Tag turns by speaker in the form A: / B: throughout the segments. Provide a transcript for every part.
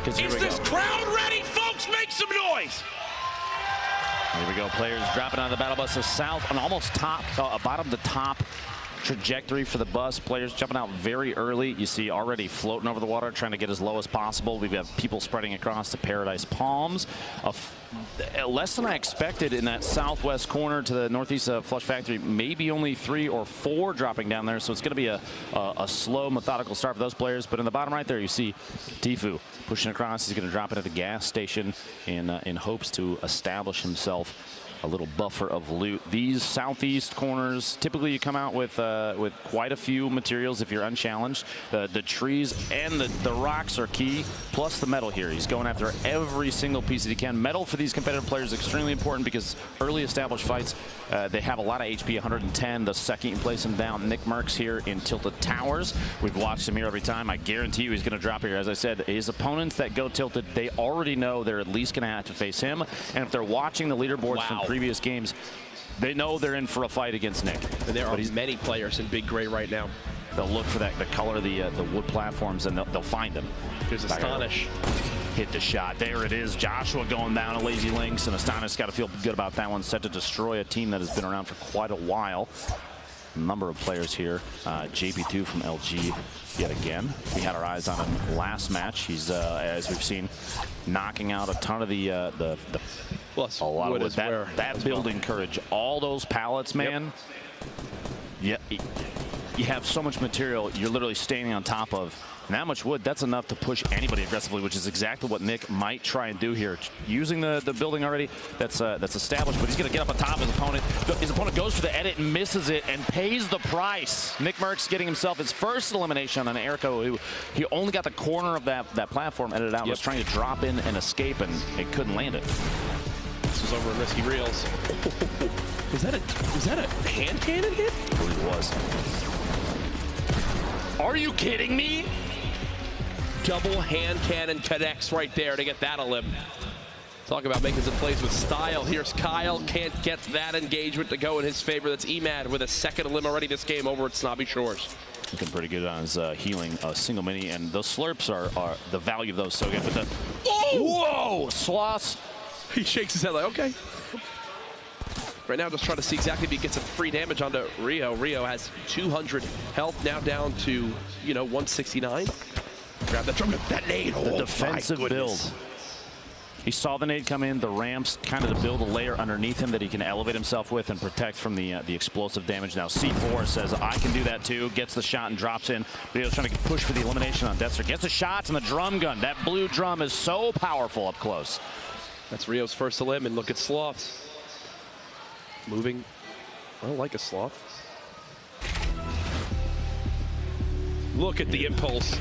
A: Is this crowd ready, folks? Make some noise!
B: Here we go, players dropping on the battle bus. So south on almost top, bottom to top trajectory for the bus. Players jumping out very early. You see already floating over the water, trying to get as low as possible. We've got people spreading across to Paradise Palms. Less than I expected in that southwest corner to the northeast of Flush Factory. Maybe only 3 or 4 dropping down there. So it's going to be a slow, methodical start for those players. But in the bottom right there, you see Tifu pushing across. He's going to drop it at the gas station in hopes to establish himself a little buffer of loot. These southeast corners, typically you come out with quite a few materials if you're unchallenged. The trees and the rocks are key, plus the metal here. He's going after every single piece that he can. Metal for these competitive players is extremely important because early established fights, they have a lot of HP, 110. The second you place him down, Nick Merckx here in Tilted Towers. We've watched him here every time. I guarantee you he's going to drop here. As I said, his opponents that go tilted, they already know they're at least going to have to face him. And if they're watching the leaderboards from previous games, they know they're in for a fight against Nick.
C: And there are many players in Big Gray right now.
B: They'll look for the color of the wood platforms, and they'll find him.
C: Here's Astonish.
B: Hit the shot. There it is. Joshua going down a Lazy Lynx, and Astonish got to feel good about that one. Set to destroy a team that has been around for quite a while. A number of players here. JP2 from LG yet again. We had our eyes on him last match. He's, as we've seen, knocking out a ton of the
C: plus
B: a lot
C: wood
B: of that building courage. All those pallets, man. Yep. Yeah, you have so much material you're literally standing on top of. And that much wood, that's enough to push anybody aggressively, which is exactly what Nick might try and do here. Using the building already, that's established, but he's going to get up on top of his opponent. His opponent goes for the edit and misses it and pays the price. Nick Merckx getting himself his first elimination on Erico, who he only got the corner of that platform edited out, was trying to drop in and escape, and it couldn't land it.
C: This was over in Risky Reels. Was that a hand cannon hit?
B: I believe it was. Are you kidding me?
C: Double hand cannon connects right there to get that elim. Talk about making some plays with style. Here's Kyle, can't get that engagement to go in his favor. That's Emad with a second elim already this game over at Snobby Shores.
B: Looking pretty good on his healing single mini, and those slurps are the value of those so good. But the whoa, Sloss.
C: He shakes his head like, okay. Right now, just trying to see exactly if he gets some free damage onto Rio. Rio has 200 health, now down to, 169. Grab that drum, that nade.
B: The defensive build. He saw the nade come in, the ramps, kind of to build a layer underneath him that he can elevate himself with and protect from the explosive damage. Now C4 says, I can do that too, gets the shot and drops in. Rio's trying to push for the elimination on Deathster. Gets the shots and the drum gun. That blue drum is so powerful up close.
C: That's Rio's first elim, and look at Sloths. Moving, well, like a sloth. Look at the impulse.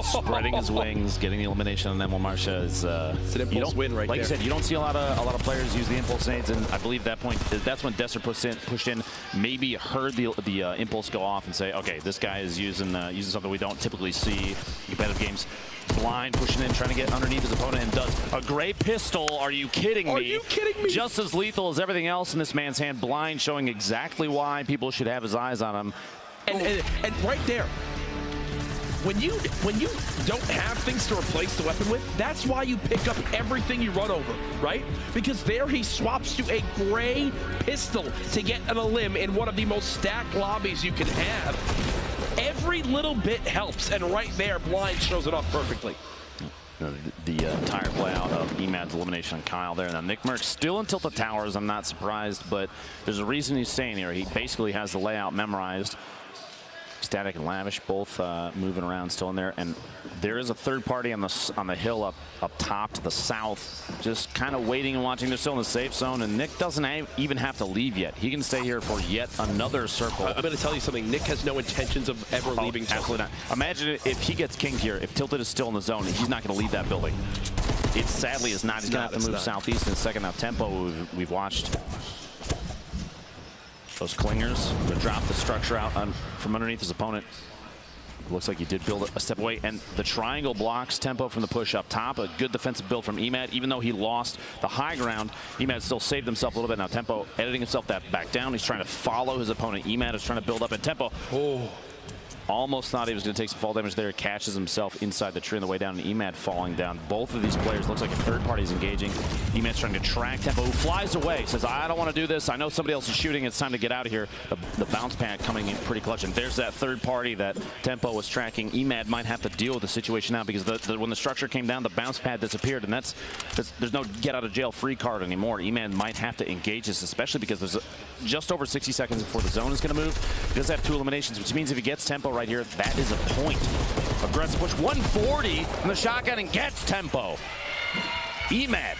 B: Spreading his wings, getting the elimination on Emil Marsha is
C: it's an impulse win right
B: like
C: there.
B: You said, you don't see a lot of players use the impulse nades, and I believe that's when Deathster pushed in, maybe heard the impulse go off and say, okay, this guy is using something we don't typically see in competitive games. Blind pushing in, trying to get underneath his opponent, and does a great pistol. Are you kidding me?
C: Are you kidding me?
B: Just as lethal as everything else in this man's hand. Blind, showing exactly why people should have his eyes on him.
C: And right there, when you don't have things to replace the weapon with, that's why you pick up everything you run over, right? Because there he swaps to a gray pistol to get an elim in one of the most stacked lobbies you can have. Every little bit helps, and right there, Blind shows it off perfectly.
B: The entire playout of Emad's elimination on Kyle there. Now Nick Merckx still in Tilted Towers. I'm not surprised, but there's a reason he's staying here. He basically has the layout memorized. Static and Lavish both moving around still in there, and there is a third party on the hill up top to the south, just kind of waiting and watching. They're still in the safe zone, and Nick doesn't even have to leave yet. He can stay here for yet another circle.
C: I'm going to tell you something. Nick has no intentions of ever leaving.
B: Absolutely not. Imagine if he gets kinged here. If Tilted is still in the zone, he's not going to leave that building. It sadly is not. He's going to have to move southeast in a second. Now Tempo, we've watched. Those clingers to drop the structure out from underneath his opponent. Looks like he did build a step away, and the triangle blocks Tempo from the push up top. A good defensive build from Emad. Even though he lost the high ground, Emad still saved himself a little bit. Now Tempo editing himself back down. He's trying to follow his opponent. Emad is trying to build up, and Tempo Almost thought he was going to take some fall damage there. Catches himself inside the tree on the way down, and Emad falling down. Both of these players, looks like a third party is engaging. Emad's trying to track Tempo, who flies away. Says, I don't want to do this. I know somebody else is shooting. It's time to get out of here. The bounce pad coming in pretty clutch. And there's that third party that Tempo was tracking. Emad might have to deal with the situation now because when the structure came down, the bounce pad disappeared. And there's no get out of jail free card anymore. Emad might have to engage this, especially because there's just over 60 seconds before the zone is going to move. He does have 2 eliminations, which means if he gets Tempo right here, that is a point. Aggressive push, 140 from the shotgun and gets Tempo. Emad,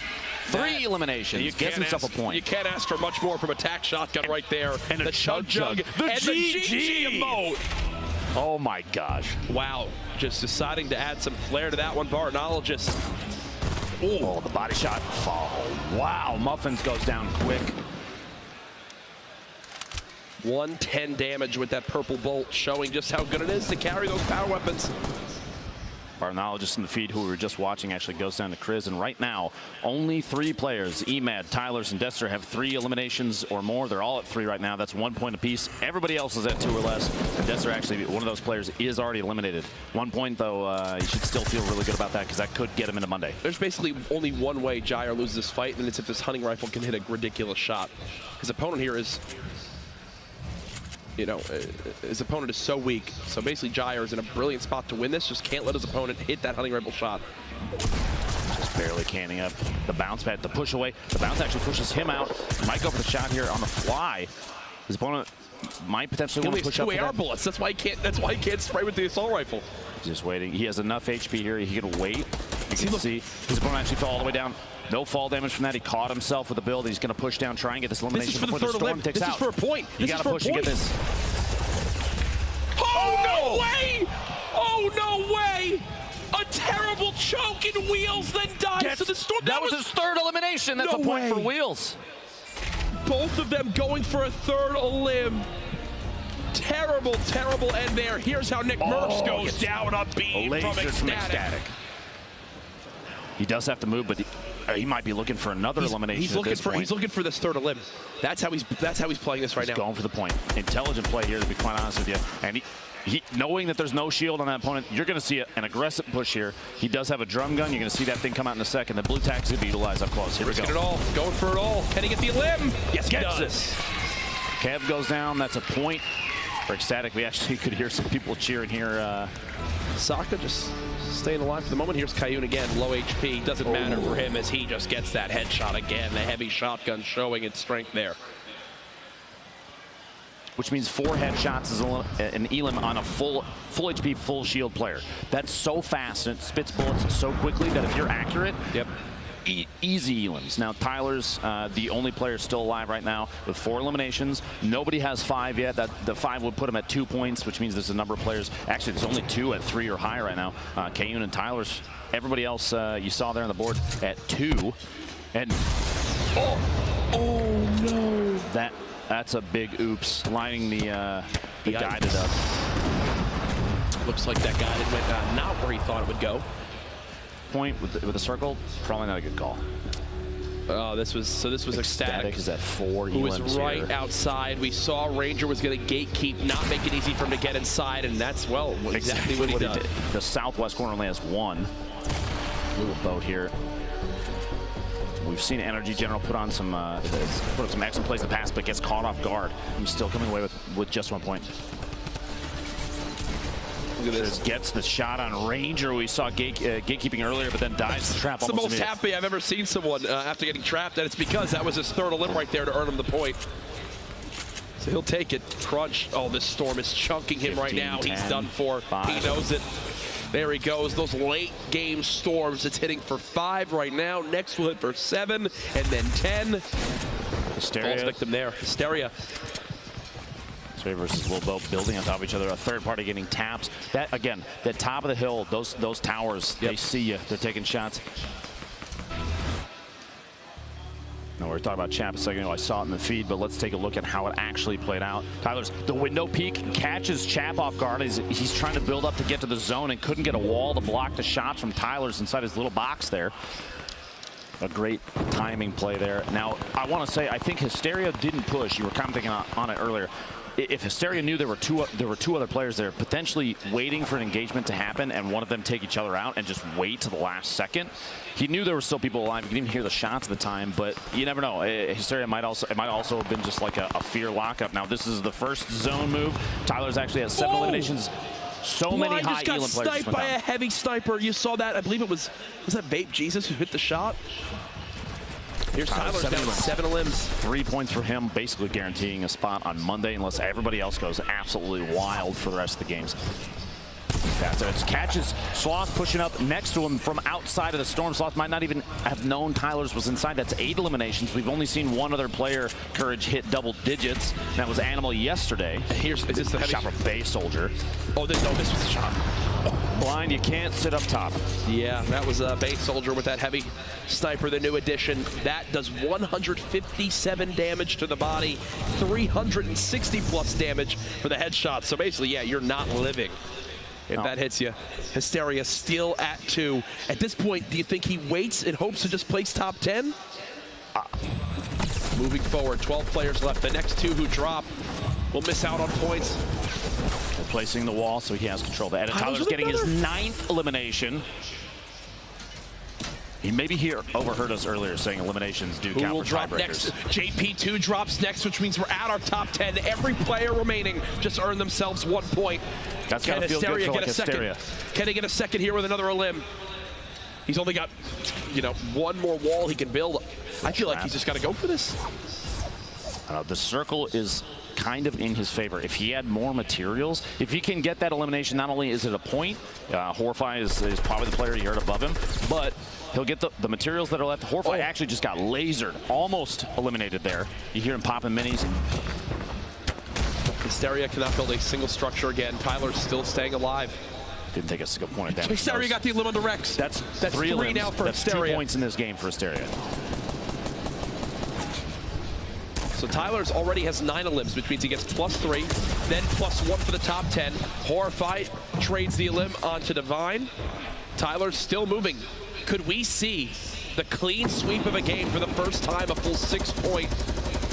B: 3 eliminations, gets himself a point.
C: You can't ask for much more from attack shotgun right there.
B: And
C: the chug, the GG emote.
B: Oh my gosh.
C: Wow, just deciding to add some flair to that one, Bartnologist.
B: Oh, the body shot. Oh, wow, Muffins goes down quick.
C: 110 damage with that purple bolt, showing just how good it is to carry those power weapons.
B: Bartnologist in the feed, who we were just watching, actually goes down to Chris. And right now, only 3 players, Emad, Tylers, and Dester, have 3 eliminations or more. They're all at 3 right now. That's 1 point apiece. Everybody else is at 2 or less. And Dester, actually, one of those players, is already eliminated. 1 point, though, you should still feel really good about that because that could get him into Monday.
C: There's basically only one way Jair loses this fight, and it's if this hunting rifle can hit a ridiculous shot. His opponent here is... his opponent is so weak. So basically Jair is in a brilliant spot to win this. Just can't let his opponent hit that hunting rifle shot.
B: Just barely canning up the bounce pad to push away. The bounce actually pushes him out. Might go for the shot here on the fly. His opponent might potentially want to push up.
C: 2 AR bullets. That's why he can't spray with the assault rifle.
B: Just waiting. He has enough HP here. He can wait. You can see his opponent actually fell all the way down. No fall damage from that. He caught himself with the build. He's going to push down, try and get this elimination before the storm takes out.
C: This is for a point.
B: You got to push and get this.
C: Oh, no way! Oh, no way! A terrible choke in Wheels, then dies to the storm.
B: That was his 3rd elimination. That's a point for Wheels.
C: Both of them going for a 3rd elim. Terrible, terrible end there. Here's how Nick Merckx goes down a beam from Ecstatic.
B: He does have to move, but he might be looking for another elimination.
C: He's looking for this 3rd elim. That's how he's playing this right now.
B: He's going for the point. Intelligent play here, to be quite honest with you. And he knowing that there's no shield on that opponent, you're going to see an aggressive push here. He does have a drum gun. You're going to see that thing come out in a second. The blue tack's going to be utilized up close. Here we go.
C: Risking it all, going for it all. Can he get the elim? Yes, he does.
B: Kev goes down. That's a point for Ecstatic. We actually could hear some people cheering here.
C: Saka just staying alive for the moment. Here's Kayun again, low HP. Doesn't matter for him as he just gets that headshot again. The heavy shotgun showing its strength there.
B: Which means 4 headshots is an elim on a full HP, full shield player. That's so fast and it spits bullets so quickly that if you're accurate, easy elims. Now, Tyler's the only player still alive right now with 4 eliminations. Nobody has 5 yet. The 5 would put him at 2 points, which means there's a number of players. Actually, there's only 2 at 3 or higher right now. Kayun and Tyler's. Everybody else you saw there on the board at 2. And oh no! That's a big oops. Lining the guided up.
C: Looks like that guided went not where he thought it would go.
B: Point with the circle, probably not a good call.
C: Oh, this was Ecstatic.
B: Is at 4.
C: Who was right outside. We saw Ranger was going to gatekeep, not make it easy for him to get inside, and that's exactly what he did.
B: The southwest corner only has 1. Little boat here. We've seen Energy General put up some excellent plays in the past, but gets caught off guard. He's still coming away with just 1 point. Look at this. Gets the shot on Ranger. We saw gatekeeping earlier, but then dives the trap.
C: It's the most happy I've ever seen someone after getting trapped, and it's because that was his 3rd elim right there to earn him the point. So he'll take it. Crunch. Oh, this storm is chunking him 15, right now. 10, He's done for. 5. He knows it. There he goes. Those late game storms. It's hitting for 5 right now. Next will hit for 7 and then 10.
B: Hysteria.
C: Falls victim there. Hysteria.
B: Hysteria versus Lil Boat building on top of each other. A 3rd party getting taps. That again, the top of the hill. Those towers. They see you. They're taking shots. No, we were talking about Chap a second ago. I saw it in the feed, but let's take a look at how it actually played out. Tyler's the window peek catches Chap off guard. He's trying to build up to get to the zone and couldn't get a wall to block the shots from Tyler's inside his little box there. A great timing play there. Now, I want to say, I think Hysteria didn't push. You were commenting on it earlier. if Hysteria knew there were two other players there potentially waiting for an engagement to happen and one of them take each other out and just wait to the last second, he knew there were still people alive. You didn't even hear the shots at the time, but you never know. Hysteria might also have been just like a fear lockup. Now this is the first zone move. Tyler's actually has 7 eliminations. So many high
C: got
B: Elam players
C: sniped by a heavy sniper. You saw that. I believe it was that Vape Jesus who hit the shot? Here's Tyler's down 7 limbs. 3
B: points for him, basically guaranteeing a spot on Monday unless everybody else goes absolutely wild for the rest of the games. That's it. It's catches Sloth pushing up next to him from outside of the storm. Sloth might not even have known Tyler's was inside. That's 8 eliminations. We've only seen one other player, Courage, hit double digits. That was Animal yesterday.
C: Is this the heavy
B: shot from Bay Soldier?
C: Oh, no, this was the shot.
B: Blind, you can't sit up top.
C: Yeah, that was a Bay Soldier with that heavy sniper, the new addition. That does 157 damage to the body, 360 plus damage for the headshot. So basically, yeah, you're not living if that hits you. Hysteria still at 2. At this point, do you think he waits and hopes to just place top 10? Moving forward, 12 players left. The next 2 who drop will miss out on points.
B: Replacing the wall so he has control. The edit. Tyler's getting his 9th elimination. He maybe overheard us earlier saying eliminations do count for tiebreakers.
C: JP2 drops next, which means we're at our top 10. Every player remaining just earned themselves 1 point.
B: That's got to feel good for like Hysteria.
C: Can he get a second here with another elim? He's only got, one more wall he can build. I feel like he's just got to go for this.
B: The circle is kind of in his favor. If he had more materials, if he can get that elimination, not only is it a point, Horfy is probably the player you heard above him, but he'll get the materials that are left. Horfy actually just got lasered, almost eliminated there. You hear him popping minis.
C: Hysteria cannot build a single structure again. Tyler's still staying alive.
B: Didn't take a single point of damage.
C: Hysteria got the elim on the Rex.
B: That's 3
C: now for
B: That's
C: Hysteria.
B: 2 points in this game for Hysteria.
C: So Tyler's already has 9 elims, which means he gets +3, then +1 for the top 10. Horrify trades the elim onto Divine. Tyler's still moving. Could we see the clean sweep of a game for the first time, a full 6-point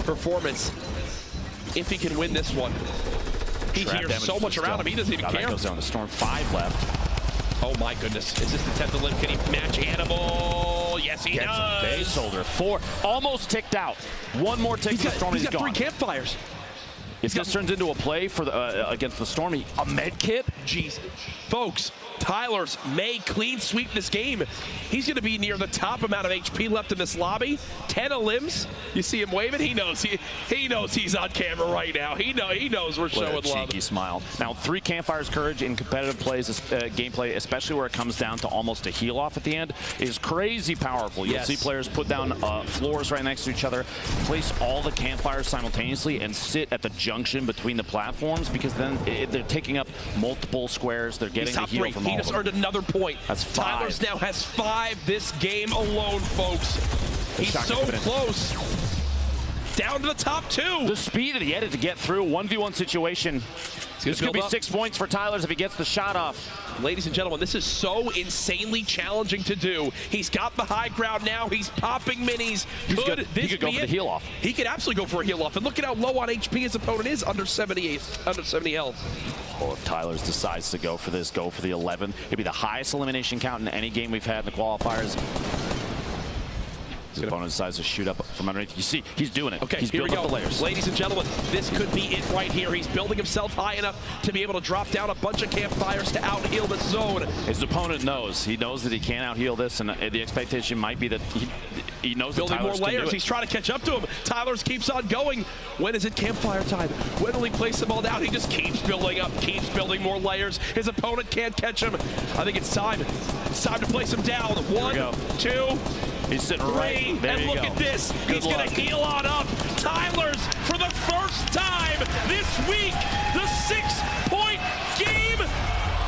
C: performance, if he can win this one? He hears so much around him, he doesn't even care.
B: That goes down the storm. 5 left.
C: Oh my goodness, is this the 10th elim? Can he match Animal? Yes, he does.
B: Bay Soldier. 4, almost ticked out. 1 more tick to the storm,
C: he's
B: got
C: gone. 3 campfires.
B: If this turns into a play for the against the Stormy, a med kit?
C: Jeez. Folks, Tyler's may clean sweep this game. He's going to be near the top amount of HP left in this lobby. 10 elims. You see him waving? He knows he's on camera right now. He knows we're showing love.
B: Cheeky smile. Now, 3 campfires Courage in competitive plays, gameplay, especially where it comes down to almost a heal off at the end, is crazy powerful. You'll see players put down floors right next to each other, place all the campfires simultaneously, and sit at the junction between the platforms, because then they're taking up multiple squares. They're getting the heal from all
C: He just earned another point.
B: That's 5.
C: Tyler's now has 5 this game alone, folks. He's so close. Down to the top 2.
B: The speed of the edit to get through. 1v1 situation. This could be 6 points for Tyler's if he gets the shot off.
C: Ladies and gentlemen, this is so insanely challenging to do. He's got the high ground now. He's popping minis.
B: He could go for the heal off.
C: He could absolutely go for a heal off. And look at how low on HP his opponent is, under 70 health.
B: Well, if Tyler's decides to go for this, go for the 11. It'd be the highest elimination count in any game we've had in the qualifiers. His opponent decides to shoot up from underneath. You see, he's doing it.
C: Okay,
B: he's
C: here we
B: building
C: go.
B: up the layers.
C: Ladies and gentlemen, this could be it right here. He's building himself high enough to be able to drop down a bunch of campfires to out-heal this zone.
B: His opponent knows. He knows that he can't out-heal this, and the expectation might be that he knows
C: building
B: that Tyler's
C: more layers. He's trying to catch up to him. Tyler's keeps on going. When is it campfire time? When will he place them all down? He just keeps building up, keeps building more layers. His opponent can't catch him. I think it's time. It's time to place him down. 1, 2,
B: He's sitting right there.
C: And look at this. He's going to heal on up. Tyler's, for the first time this week, the 6-point game.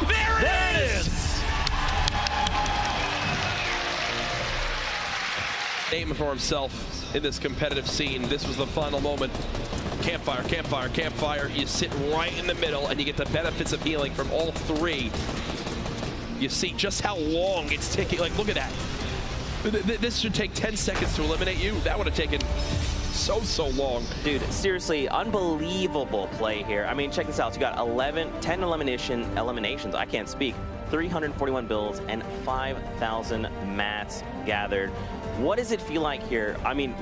C: There it is. Name for himself in this competitive scene. This was the final moment. Campfire, campfire, campfire. You sit right in the middle, and you get the benefits of healing from all 3. You see just how long it's taking. Like, look at that. This should take 10 seconds to eliminate you. That would have taken so long.
D: Dude, seriously, unbelievable play here. I mean, check this out. You got 10 eliminations. I can't speak. 341 builds and 5,000 mats gathered. What does it feel like here? I mean,